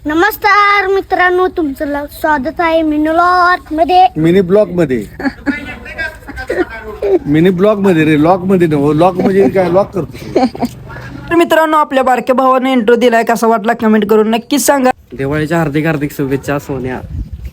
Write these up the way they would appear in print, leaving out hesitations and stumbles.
नमस्कार मित्रांनो, तुमचं स्वागत आहे मिनी ब्लॉग मध्ये. मिनी ब्लॉग मध्ये रे, लॉक मध्ये लॉक म्हणजे काय, लॉक करतो. तर मित्रांनो, आपल्या बारक्या भावाने इंट्रो दिलाय, कसा वाटला कमेंट करून नक्कीच सांगा. दिवाळीच्या हार्दिक हार्दिक शुभेच्छा सोन्या.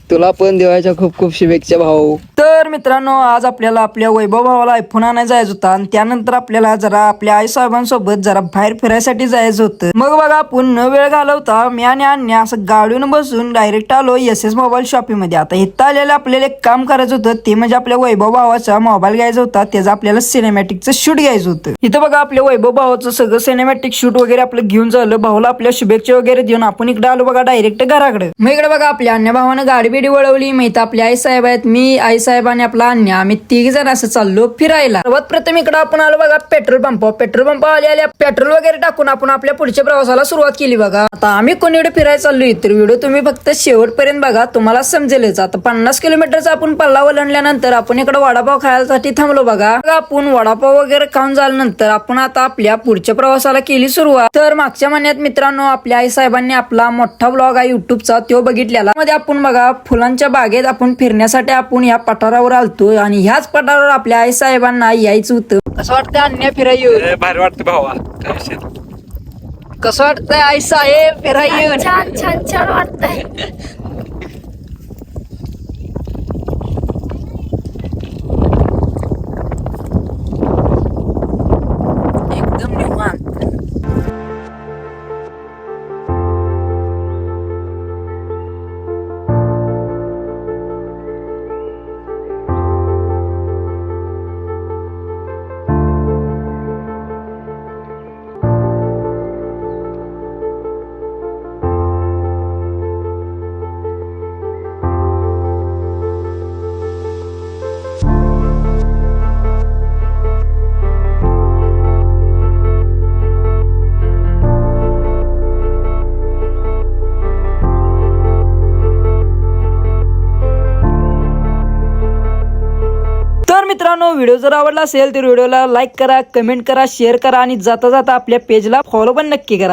तुला पण दिवाळीच्या खूप खूप शुभेच्छा भाऊ. तर मित्रांनो, आज आपल्याला आपल्या वैभव भावाला आयफोन आणायला जायचं होता आणि त्यानंतर आपल्याला जरा आपल्या आई साहेबांसोबत जरा बाहेर फिरायसाठी जायचं होतं. मग बघा, आपण न वेळ घालवता मी आणि अन्या असं गाडीवर बसून डायरेक्ट आलो SS मोबाईल शॉपिंग मध्ये. आता इथं आलेलं आपल्याला एक काम करायचं होतं, ते म्हणजे आपल्या वैभव भावाचा मोबाईल घ्यायचा होता, त्याचं आपल्याला सिनेमॅटिकचं शूट घ्यायचं होतं. इथं बघा, आपल्या वैभव भावाचं सगळं सिनेमॅटिक शूट वगैरे आपलं घेऊन झालं. भावाला आपल्या शुभेच्छा वगैरे देऊन आपण इकडे आलो बघा डायरेक्ट घराकडे. मग इकडे बघा, आपल्या अन्या भावानं गाडी बिडी वळवली. माहिती आपले आई साहेब आहेत, मी आई साहेब आणि आपला अन्या, आम्ही तिघ जण असं चाललो फिरायला. सर्वात प्रथम इकडे आपण आलो बघा पेट्रोल पंप. पेट्रोल पंप आल्या पेट्रोल वगैरे टाकून आपण आपल्या पुढच्या प्रवासाला सुरुवात केली बघा. आता आम्ही कोणीकडे फिरायला चाललोय तर व्हिडिओ तुम्ही फक्त शेवटपर्यंत बघा, तुम्हाला समजेलच. आता 50 किलोमीटरचा आपण पल्ला ओलांडल्यानंतर आपण इकडे वडापाव खायसाठी थांबलो बघा. आपण वडापाव वगैरे खाऊन झाल्यानंतर आपण आता आपल्या पुढच्या प्रवासाला केली सुरुवात. तर मागच्या महिन्यात मित्रांनो, आपल्या आई साहेबांनी आपला मोठा ब्लॉग आहे युट्यूबचा, तो बघितलेला. मध्ये आपण बघा फुलांच्या बागेत आपण फिरण्यासाठी आपण या पठारावर आलतो आणि ह्याच पठारावर आपल्या आई साहेबांना यायचं होतं. कसं वाटतंय अन्य फिरायला? भारी वाटतं भावा. कसं वाटतंय आई साहेब फिरायला? छान छान छान वाटतंय. एकदम निवांत. तर मित्रांनो, व्हिडिओ जर आवडला असेल तर व्हिडिओला लाईक करा, कमेंट करा, शेअर करा आणि जाता जाता आपल्या पेजला फॉलो पण नक्की करा.